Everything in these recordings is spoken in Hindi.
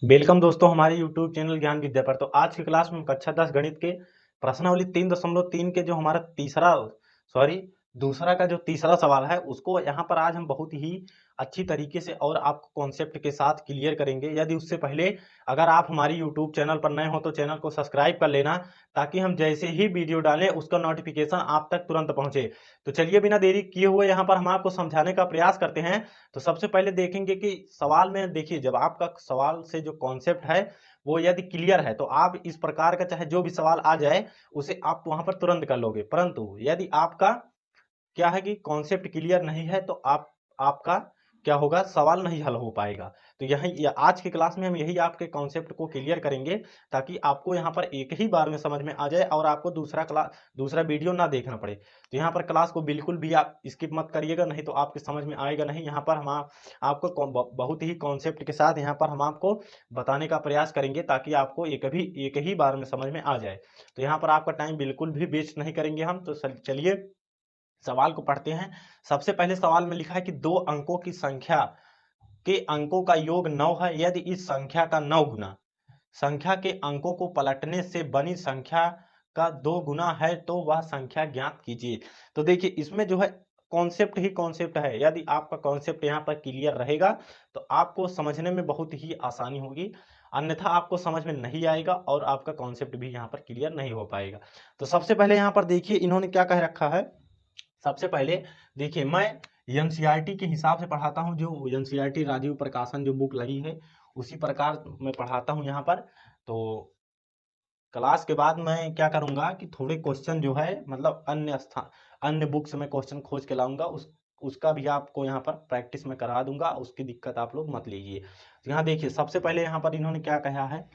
वेलकम दोस्तों हमारे YouTube चैनल ज्ञान विद्या पर। तो आज की क्लास में हम कक्षा 10 गणित के प्रश्नावली 3.3 के जो हमारा दूसरा का जो तीसरा सवाल है उसको यहाँ पर आज हम बहुत ही अच्छी तरीके से और आपको कॉन्सेप्ट के साथ क्लियर करेंगे। यदि उससे पहले अगर आप हमारी YouTube चैनल पर नए हो तो चैनल को सब्सक्राइब कर लेना, ताकि हम जैसे ही वीडियो डालें उसका नोटिफिकेशन आप तक तुरंत पहुंचे। तो चलिए बिना देरी किए हुए यहाँ पर हम आपको समझाने का प्रयास करते हैं। तो सबसे पहले देखेंगे कि सवाल में देखिए, जब आपका सवाल से जो कॉन्सेप्ट है वो यदि क्लियर है तो आप इस प्रकार का चाहे जो भी सवाल आ जाए उसे आप वहां पर तुरंत कर लोगे। परंतु यदि आपका क्या है कि कॉन्सेप्ट क्लियर नहीं है तो आपका क्या होगा, सवाल नहीं हल हो पाएगा। तो यही आज की क्लास में हम यही आपके कॉन्सेप्ट को क्लियर करेंगे, ताकि आपको यहाँ पर एक ही बार में समझ में आ जाए और आपको दूसरा वीडियो ना देखना पड़े। तो यहाँ पर क्लास को बिल्कुल भी आप स्किप मत करिएगा, नहीं तो आपके समझ में आएगा नहीं। यहाँ पर हम आपको बहुत ही कॉन्सेप्ट के साथ यहाँ पर हम आपको बताने का प्रयास करेंगे, ताकि आपको एक ही बार में समझ में आ जाए। तो यहाँ पर आपका टाइम बिल्कुल भी वेस्ट नहीं करेंगे हम। तो चलिए सवाल को पढ़ते हैं। सबसे पहले सवाल में लिखा है कि दो अंकों की संख्या के अंकों का योग 9 है। यदि इस संख्या का 9 गुना संख्या के अंकों को पलटने से बनी संख्या का 2 गुना है तो वह संख्या ज्ञात कीजिए। तो देखिए इसमें जो है कॉन्सेप्ट ही कॉन्सेप्ट है। यदि आपका कॉन्सेप्ट यहाँ पर क्लियर रहेगा तो आपको समझने में बहुत ही आसानी होगी, अन्यथा आपको समझ में नहीं आएगा और आपका कॉन्सेप्ट भी यहाँ पर क्लियर नहीं हो पाएगा। तो सबसे पहले यहाँ पर देखिए इन्होंने क्या कह रखा है। सबसे पहले देखिए, मैं एनसीईआरटी के हिसाब से पढ़ाता हूँ, जो एनसीईआरटी राजीव प्रकाशन जो बुक लगी है उसी प्रकार मैं पढ़ाता हूँ यहाँ पर। तो क्लास के बाद मैं क्या करूंगा कि थोड़े क्वेश्चन जो है मतलब अन्य बुक से मैं क्वेश्चन खोज के लाऊंगा, उसका भी आपको यहाँ पर प्रैक्टिस में करा दूंगा, उसकी दिक्कत आप लोग मत लीजिए। तो यहाँ देखिए सबसे पहले यहाँ पर इन्होंने क्या कहा है।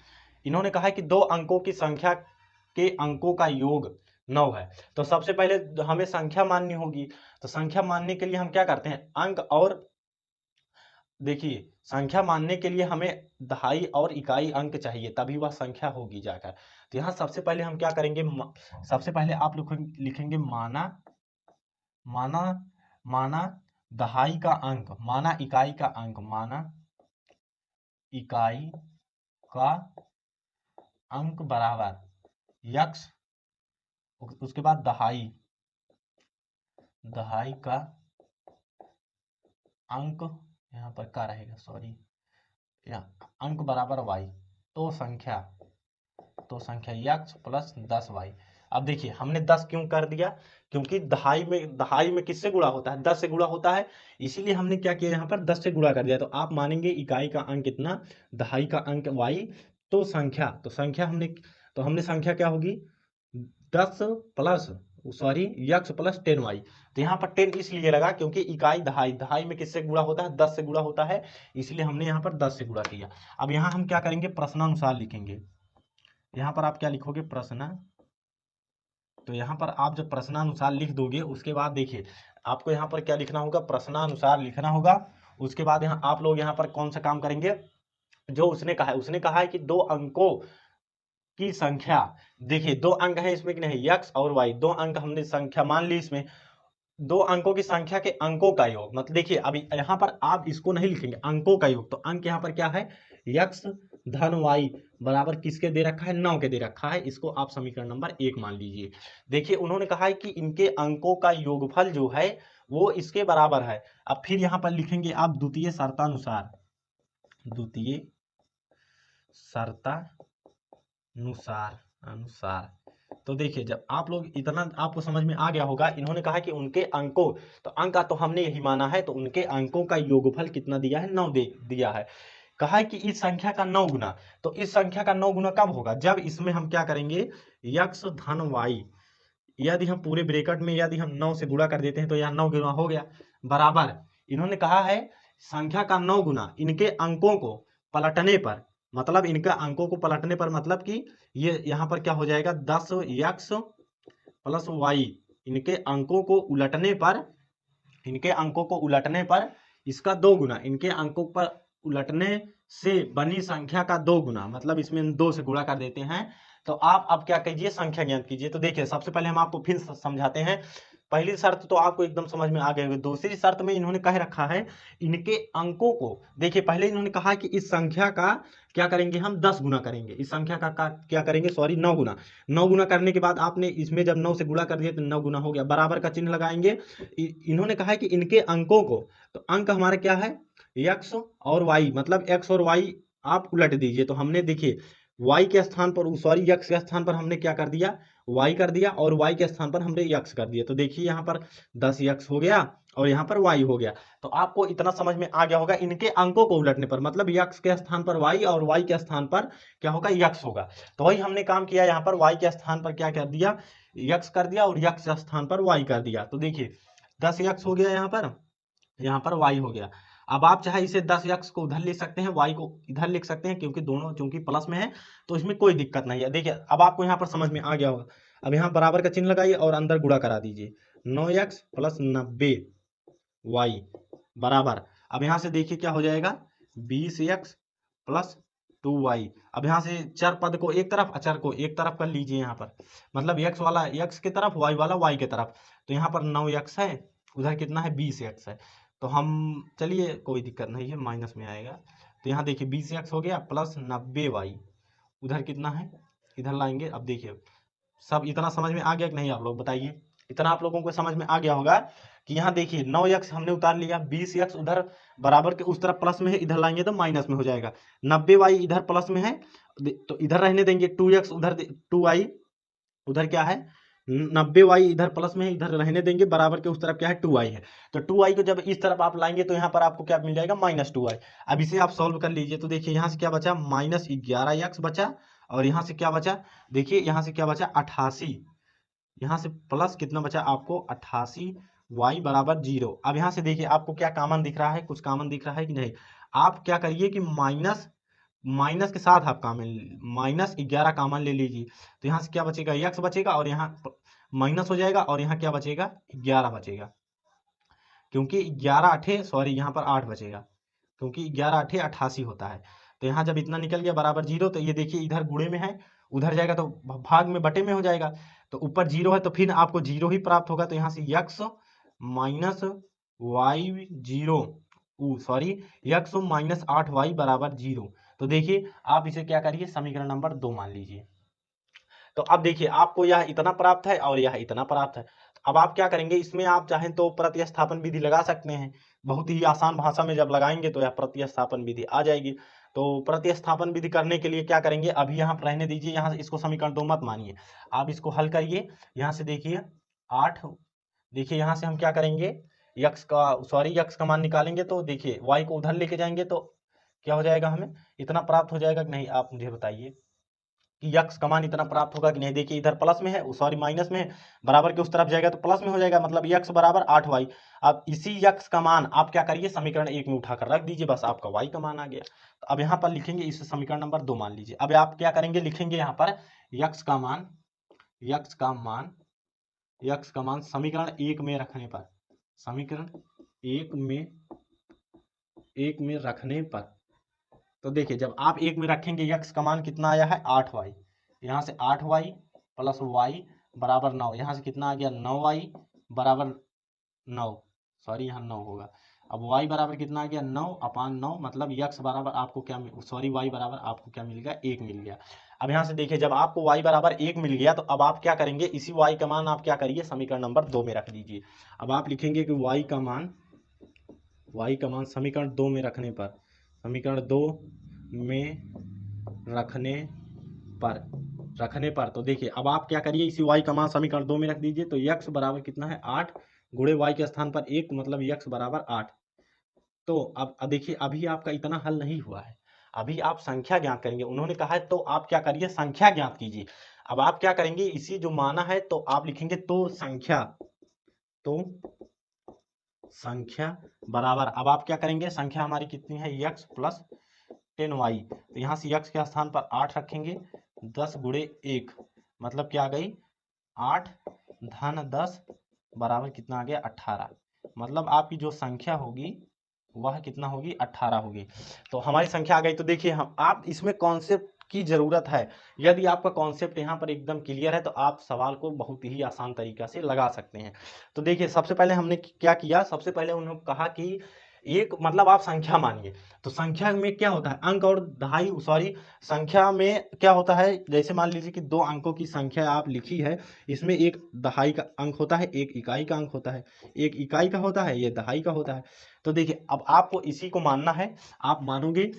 इन्होंने कहा है कि दो अंकों की संख्या के अंकों का योग 9 है। तो सबसे पहले हमें संख्या माननी होगी। तो संख्या मानने के लिए हम क्या करते हैं, अंक और देखिए संख्या मानने के लिए हमें दहाई और इकाई अंक चाहिए, तभी वह संख्या होगी जाकर। तो यहाँ सबसे पहले हम क्या करेंगे, सबसे पहले आप लोग लिखेंगे माना माना माना दहाई का अंक, माना इकाई का अंक, माना इकाई का अंक बराबर यक्स, उसके बाद दहाई दहाई का अंक, यहाँ पर क्या रहेगा, सॉरी, यहाँ अंक बराबर वाई, तो संख्या यक्स प्लस 10 वाई। अब देखिए हमने 10 क्यों कर दिया, क्योंकि दहाई में किससे गुणा होता है, 10 से गुणा होता है, इसीलिए हमने क्या किया यहाँ पर 10 से गुणा कर दिया। तो आप मानेंगे इकाई का अंक कितना, दहाई का अंक वाई, तो संख्या हमने संख्या क्या होगी 10 plus sorry x plus 10 y. तो यहाँ पर 10 इसलिए लगा क्योंकि इकाई दहाई, दहाई में किससे गुणा होता है, 10 से गुणा होता है, इसलिए हमने यहाँ पर 10 से गुणा किया। अब यहाँ हम क्या करेंगे, प्रश्नानुसार लिखेंगे। यहाँ पर आप क्या लिखोगे, प्रश्न। तो यहाँ पर आप जब प्रश्नानुसार लिख दोगे उसके बाद देखिए आपको यहाँ पर क्या लिखना होगा, प्रश्नानुसार लिखना होगा। उसके बाद यहाँ आप लोग यहाँ पर कौन सा काम करेंगे, जो उसने कहा है कि दो अंकों की संख्या, देखिए दो अंक है इसमें कि नहीं, यक्स और वाई, दो अंक हमने संख्या मान ली इसमें। दो अंकों की संख्या के अंकों का योग, मतलब देखिए अभी यहाँ पर आप इसको नहीं लिखेंगे अंकों का योग, तो अंक यहाँ पर क्या है, यक्स धन वाई बराबर किसके दे रखा है, 9 के दे रखा है, इसको आप समीकरण नंबर 1 मान लीजिए। देखिए उन्होंने कहा है कि इनके अंकों का योगफल जो है वो इसके बराबर है। अब फिर यहाँ पर लिखेंगे आप द्वितीय शर्तानुसार, द्वितीय शर्तानुसार अनुसार। तो देखिए जब आप लोग इतना आपको समझ में आ गया होगा, इन्होंने कहा कि उनके अंकों, तो अंक का तो हमने यही माना है, तो उनके अंकों का योगफल कितना दिया है, 9 दिया है। कहा है कि इस संख्या का 9 गुना, तो इस संख्या का 9 गुना कब होगा, जब इसमें हम क्या करेंगे, यक्स धन वाई, यदि हम पूरे ब्रैकेट में यदि हम 9 से गुणा कर देते हैं तो यहाँ 9 गुना हो गया, बराबर। इन्होंने कहा है संख्या का 9 गुना इनके अंकों को पलटने पर, मतलब इनका अंकों को पलटने पर, मतलब कि ये यहाँ पर क्या हो जाएगा, 10 यक्स प्लस वाई, इनके अंकों को उलटने पर, इनके अंकों को उलटने पर इसका 2 गुना, इनके अंकों पर उलटने से बनी संख्या का 2 गुना, मतलब इसमें 2 से गुणा कर देते हैं। तो आप अब क्या कीजिए, संख्या ज्ञात कीजिए। तो देखिए सबसे पहले हम आपको फिर समझाते हैं। पहली शर्त तो आपको एकदम समझ में आ गई होगी। दूसरी शर्त में इन्होंने कह रखा है इनके अंकों को, देखिए पहले इन्होंने कहा कि इस संख्या का क्या करेंगे, हम 10 गुना करेंगे, इस संख्या का क्या करेंगे, सॉरी 9 गुना। 9 गुना करने के बाद आपने इसमें जब 9 से गुणा कर दिया तो 9 गुना हो गया, बराबर का चिन्ह लगाएंगे। इन्होंने कहा है कि इनके अंकों को, तो अंक हमारा क्या है, एक्स और वाई, मतलब एक्स और वाई आप उलट दीजिए। तो हमने देखिए y के स्थान पर, सॉरी x के स्थान पर हमने क्या कर दिया, y कर दिया, और y के स्थान पर हमने x कर दिया। तो देखिए यहाँ पर 10x हो गया और यहाँ पर y हो गया। तो आपको इतना समझ में आ गया होगा, इनके अंकों को उलटने पर मतलब x के स्थान पर y और y के स्थान पर क्या होगा, x होगा। तो वही हमने काम किया, यहाँ पर y के स्थान पर क्या कर दिया, x कर दिया, और x के स्थान पर y कर दिया। तो देखिए 10x हो गया, यहाँ पर y हो गया। अब आप चाहे इसे 10x को उधर लिख सकते हैं, y को इधर लिख सकते हैं, क्योंकि दोनों चूंकि प्लस में है तो इसमें कोई दिक्कत नहीं है। देखिए अब आपको यहाँ पर समझ में आ गया होगा। अब यहाँ बराबर का चिन्ह लगाइए और अंदर गुणा करा दीजिए, 9x प्लस 90y बराबर, अब यहाँ से देखिए क्या हो जाएगा, 20x प्लस 2y। अब यहाँ से चर पद को एक तरफ, अचर को एक तरफ कर लीजिए यहाँ पर, मतलब x वाला x की तरफ, y वाला y की तरफ। तो यहाँ पर 9x है, उधर कितना है, 20x है। तो हम चलिए कोई दिक्कत नहीं है, माइनस में आएगा। तो यहाँ देखिए 20x हो गया प्लस 90y, उधर कितना है, इधर लाएंगे। अब देखिए सब इतना समझ में आ गया कि नहीं, आप लोग बताइए। इतना आप लोगों को समझ में आ गया होगा कि यहाँ देखिए 9x हमने उतार लिया, 20x उधर बराबर के उस तरफ प्लस में है, इधर लाएंगे तो माइनस में हो जाएगा। 90y इधर प्लस में है तो इधर रहने देंगे, 2x उधर, 2y उधर क्या है, 90y इधर प्लस में है, इधर रहने देंगे, बराबर के उस तरफ क्या है, 2y है। तो 2y को जब इस तरफ आप लाएंगे तो यहाँ पर आपको क्या मिल जाएगा, -2y। अब इसे आप सॉल्व कर लीजिए। तो देखिए यहाँ से क्या बचा, -11x बचा, और यहाँ से क्या बचा, देखिए यहाँ से क्या बचा, 88, यहाँ से प्लस कितना बचा आपको, 88y बराबर 0। अब यहाँ से देखिए आपको क्या कॉमन दिख रहा है, कुछ कॉमन दिख रहा है कि नहीं। आप क्या करिए कि माइनस माइनस के साथ आप कॉमन, -11 कॉमन ले लीजिए। तो यहाँ से क्या बचेगा, x बचेगा, और यहाँ माइनस हो जाएगा, और यहाँ क्या बचेगा, 11 बचेगा, क्योंकि 11 8, सॉरी यहाँ पर 8 बचेगा, क्योंकि 11 8 88 होता है। तो यहाँ जब इतना निकल गया बराबर 0, तो ये देखिए इधर गुणे में है, उधर जाएगा तो भाग में बटे में हो जाएगा। तो ऊपर 0 है तो फिर आपको 0 ही प्राप्त होगा। तो यहाँ से x minus y 0, sorry x minus 8y बराबर 0। तो देखिए आप इसे क्या करिए, समीकरण नंबर 2 मान लीजिए। तो अब देखिए आपको यह इतना प्राप्त है और यह इतना प्राप्त है। अब आप क्या करेंगे, इसमें आप चाहें तो प्रतिस्थापन विधि लगा सकते हैं, बहुत ही आसान भाषा में जब लगाएंगे तो यह प्रतिस्थापन विधि आ जाएगी। तो प्रतिस्थापन विधि करने के लिए क्या करेंगे, अभी यहाँ पर रहने दीजिए, यहाँ से इसको समीकरण 2 मत मानिए, आप इसको हल करिए। यहाँ से देखिए 8, देखिए यहाँ से हम क्या करेंगे, x का मान निकालेंगे। तो देखिए y को उधर लेके जाएंगे तो क्या हो जाएगा, हमें इतना प्राप्त हो जाएगा कि नहीं, आप मुझे बताइए कि x का मान इतना प्राप्त होगा कि नहीं। देखिए इधर प्लस में है, सॉरी माइनस में है, बराबर के उस तरफ जाएगा तो प्लस में हो जाएगा, मतलब x बराबर 8y। अब इसी x का मान आप क्या करिए, समीकरण 1 में उठाकर रख दीजिए, बस आपका y का मान आ गया। तो अब यहाँ पर लिखेंगे, इसे समीकरण नंबर 2 मान लीजिए। अब आप क्या करेंगे, लिखेंगे यहाँ पर x का मान, x का मान, x का मान समीकरण 1 में रखने पर, समीकरण 1 में रखने पर, तो देखिए जब आप 1 में रखेंगे, x का मान कितना आया है, 8y, यहाँ से 8y प्लस y बराबर 9, यहाँ से कितना आ गया, 9y बराबर 9, सॉरी यहाँ 9 होगा। अब y बराबर कितना आ गया, 9/9, मतलब x बराबर आपको क्या, सॉरी y बराबर आपको क्या मिल गया, 1 मिल गया। अब यहाँ से देखिए जब आपको y बराबर 1 मिल गया, तो अब आप क्या करेंगे, इसी y का मान आप क्या करिए, समीकरण नंबर 2 में रख दीजिए। अब आप लिखेंगे कि y का मान समीकरण 2 में रखने पर, समीकरण 2 में रखने पर तो देखिए अब आप क्या करिए, इसी y का मान समीकरण 2 में रख दीजिए। तो x बराबर कितना है, 8 गुणे y के स्थान पर 1, मतलब x बराबर 8। तो अब देखिए अभी आपका इतना हल नहीं हुआ है, अभी आप संख्या ज्ञात करेंगे, उन्होंने कहा है तो आप क्या करिए, संख्या ज्ञात कीजिए। अब आप क्या करेंगे, इसी जो माना है तो आप लिखेंगे तो संख्या बराबर, अब आप क्या करेंगे, संख्या हमारी कितनी है, x प्लस 10y। तो यहाँ से x के स्थान पर 8 रखेंगे, 10 गुणे 1, मतलब क्या आ गई, 8 धन 10 बराबर कितना आ गया, 18। मतलब आपकी जो संख्या होगी वह कितना होगी, 18 होगी। तो हमारी संख्या आ गई। तो देखिए हम, आप इसमें कॉन्सेप्ट की जरूरत है। यदि आपका कॉन्सेप्ट यहाँ पर एकदम क्लियर है तो आप सवाल को बहुत ही आसान तरीका से लगा सकते हैं। तो देखिए सबसे पहले हमने क्या किया, सबसे पहले उन्होंने कहा कि एक मतलब आप संख्या मानिए, तो संख्या में क्या होता है अंक और दहाई, सॉरी संख्या में क्या होता है, जैसे मान लीजिए कि दो अंकों की संख्या आप लिखी है, इसमें एक दहाई का अंक होता है, एक इकाई का अंक होता है, एक इकाई का होता है, ये दहाई का होता है। तो देखिए अब आपको इसी को मानना है, आप मानोगे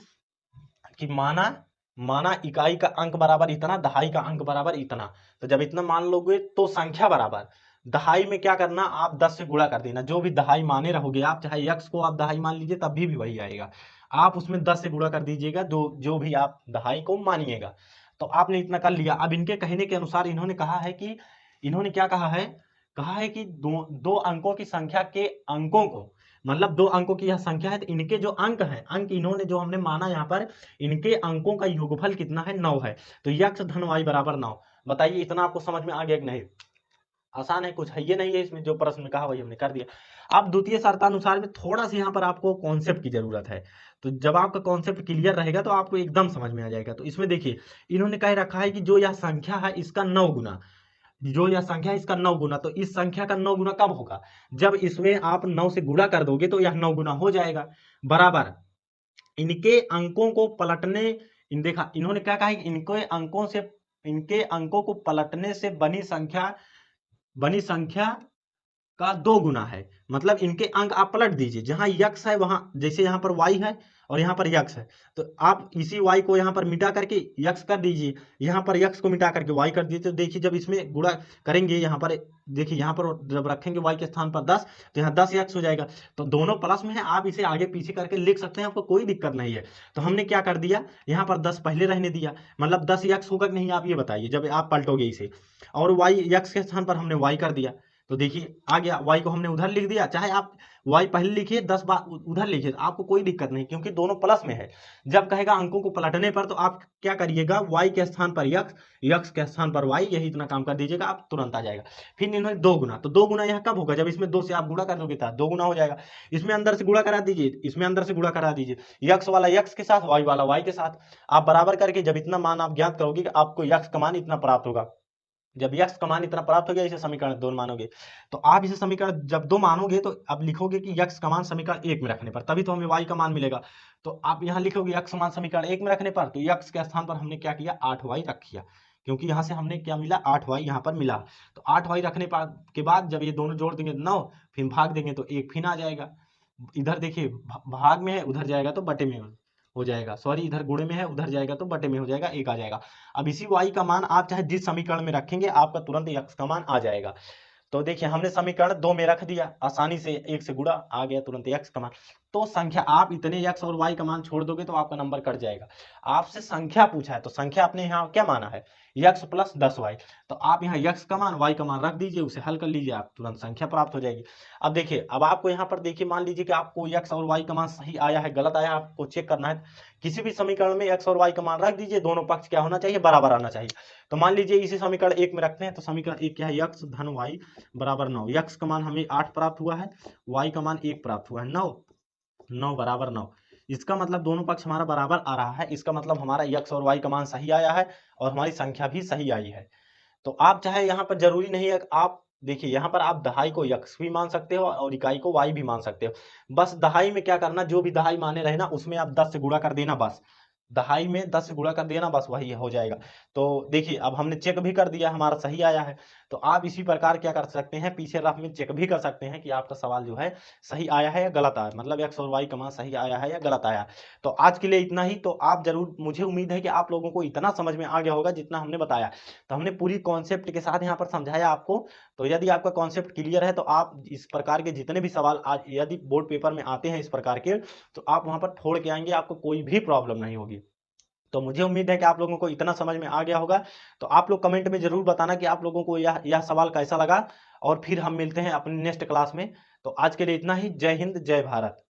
कि माना माना इकाई का अंक बराबर इतना, दहाई का अंक बराबर इतना। तो जब इतना मान लोगे तो संख्या बराबर दहाई में क्या करना, आप 10 से गुणा कर देना, जो भी दहाई माने रहोगे आप, चाहे यक्स को आप दहाई मान लीजिए तब भी वही आएगा, आप उसमें 10 से गुणा कर दीजिएगा जो जो भी आप दहाई को मानिएगा। तो आपने इतना कर लिया। अब इनके कहने के अनुसार इन्होंने कहा है कि, इन्होंने क्या कहा है कि दो दो अंकों की संख्या के अंकों को, मतलब दो अंकों की यह संख्या है तो इनके जो अंक हैं, अंक इन्होंने जो हमने माना यहाँ पर, इनके अंकों का योगफल कितना है, 9 है। तो यक्स धन वाई बराबर 9। बताइए इतना आपको समझ में आ गया कि नहीं? आसान है, कुछ है ये नहीं है इसमें, जो प्रश्न में कहा वही हमने कर दिया। अब द्वितीय शर्तानुसार में थोड़ा सा यहाँ पर आपको कॉन्सेप्ट की जरूरत है। तो जब आपका कॉन्सेप्ट क्लियर रहेगा तो आपको एकदम समझ में आ जाएगा। तो इसमें देखिए इन्होंने कह रखा है कि जो यह संख्या है इसका 9 गुना, जो यह संख्या है इसका 9 गुना, तो इस संख्या का 9 गुना कब होगा, जब इसमें आप 9 से गुणा कर दोगे तो यह 9 गुना हो जाएगा, बराबर इनके अंकों को पलटने, इन देखा इन्होंने क्या कहा है, इनके अंकों से, इनके अंकों को पलटने से बनी संख्या का 2 गुना है। मतलब इनके अंक आप पलट दीजिए, जहां यक्स है वहां, जैसे यहाँ पर वाई है और यहाँ पर यक्स है, तो आप इसी वाई को यहाँ पर मिटा करके यक्स कर दीजिए, यहाँ पर यक्स को मिटा करके वाई कर दीजिए। तो देखिए जब इसमें गुणा करेंगे यहाँ पर, देखिए यहाँ पर जब रखेंगे वाई के स्थान पर 10, तो यहाँ 10 यक्स हो जाएगा। तो दोनों प्लस में है, आप इसे आगे पीछे करके लिख सकते हैं, आपको कोई दिक्कत नहीं है। तो हमने क्या कर दिया, यहाँ पर 10 पहले रहने दिया, मतलब 10 यक्स होगा कि नहीं आप ये बताइए जब आप पलटोगे इसे, और वाई यक्स के स्थान पर हमने वाई कर दिया। तो देखिए आ गया, y को हमने उधर लिख दिया, चाहे आप y पहले लिखिए 10 बार उधर लिखिए, आपको कोई दिक्कत नहीं, क्योंकि दोनों प्लस में है। जब कहेगा अंकों को पलटने पर तो आप क्या करिएगा, y के स्थान पर यक्स, यक्स के स्थान पर y, यही इतना काम कर दीजिएगा, आप तुरंत आ जाएगा। फिर इन्होंने 2 गुना, तो 2 गुना यह कब होगा, जब इसमें 2 से आप गुणा कर दोगे तो 2 गुना हो जाएगा। इसमें अंदर से गुणा करा दीजिए, इसमें अंदर से गुणा करा दीजिए, यक्स वाला यक्स के साथ, y वाला y के साथ, आप बराबर करके जब इतना मान आप ज्ञात करोगे, आपको यक्स का मान इतना प्राप्त होगा। जब यक्स का मान इतना प्राप्त हो गया, इसे समीकरण 2 मानोगे, तो आप इसे समीकरण जब 2 मानोगे तो अब लिखोगे कि यक्स का मान समीकरण 1 में रखने पर, तभी तो हमें वाई का मान मिलेगा। तो आप यहाँ लिखोगे यक्स मान समीकरण 1 में रखने पर, तो यक्स के स्थान पर हमने क्या किया, 8y रख दिया, क्योंकि यहाँ से हमने क्या मिला, 8y यहाँ पर मिला। तो 8y रखने पर के बाद जब ये दोनों जोड़ देंगे 9, फिर भाग देंगे तो 1 फिर आ जाएगा। इधर देखिए भाग में है, उधर जाएगा तो बटे में हो जाएगा, सॉरी इधर गुणे में है, उधर जाएगा तो बटे में हो जाएगा, 1 आ जाएगा। अब इसी y का मान आप चाहे जिस समीकरण में रखेंगे, आपका तुरंत x का मान आ जाएगा। तो देखिए हमने समीकरण 2 में रख दिया, आसानी से 1 से गुणा आ गया तुरंत x का मान। तो संख्या आप इतने x और y का मान छोड़ दोगे तो आपका नंबर कट जाएगा। आपसे संख्या पूछा है तो संख्या आपने यहाँ क्या माना है, x प्लस 10y, तो आप यहाँ x का मान y का मान रख दीजिए, उसे हल कर लीजिए, आप तुरंत संख्या प्राप्त हो जाएगी। अब देखिए अब आपको यहाँ पर देखिए, मान लीजिए कि आपको x और y का मान सही आया है गलत आया, आपको चेक करना है। किसी भी समीकरण में x और y का मान रख दीजिए, दोनों पक्ष क्या होना चाहिए, बराबर आना चाहिए। तो मान लीजिए इसी समीकरण 1 में रखते हैं, तो समीकरण 1 क्या है, x धन y बराबर 9, x का मान हमें 8 प्राप्त हुआ है, y का मान 1 प्राप्त हुआ है, 9 9 बराबर 9। इसका मतलब दोनों पक्ष हमारा बराबर आ रहा है, इसका मतलब हमारा x और y का मान सही आया है और हमारी संख्या भी सही आई है। तो आप चाहे यहाँ पर जरूरी नहीं है, आप देखिए यहाँ पर आप दहाई को यक्स भी मान सकते हो और इकाई को वाई भी मान सकते हो। बस दहाई में क्या करना, जो भी दहाई माने रहे ना उसमें आप 10 से गुणा कर देना, बस दहाई में 10 से गुणा कर देना, बस वही हो जाएगा। तो देखिए अब हमने चेक भी कर दिया, हमारा सही आया है। तो आप इसी प्रकार क्या कर सकते हैं, पीछे रफ में चेक भी कर सकते हैं कि आपका सवाल जो है सही आया है या गलत आया, मतलब एक्स और वाई का मान सही आया है या गलत आया है। तो आज के लिए इतना ही। तो आप जरूर, मुझे उम्मीद है कि आप लोगों को इतना समझ में आ गया होगा जितना हमने बताया। तो हमने पूरी कॉन्सेप्ट के साथ यहाँ पर समझाया आपको। तो यदि आपका कॉन्सेप्ट क्लियर है तो आप इस प्रकार के जितने भी सवाल आज यदि बोर्ड पेपर में आते हैं इस प्रकार के, तो आप वहां पर फोड़ के आएंगे, आपको कोई भी प्रॉब्लम नहीं होगी। तो मुझे उम्मीद है कि आप लोगों को इतना समझ में आ गया होगा। तो आप लोग कमेंट में जरूर बताना कि आप लोगों को यह सवाल कैसा लगा, और फिर हम मिलते हैं अपनी नेक्स्ट क्लास में। तो आज के लिए इतना ही। जय हिंद, जय भारत।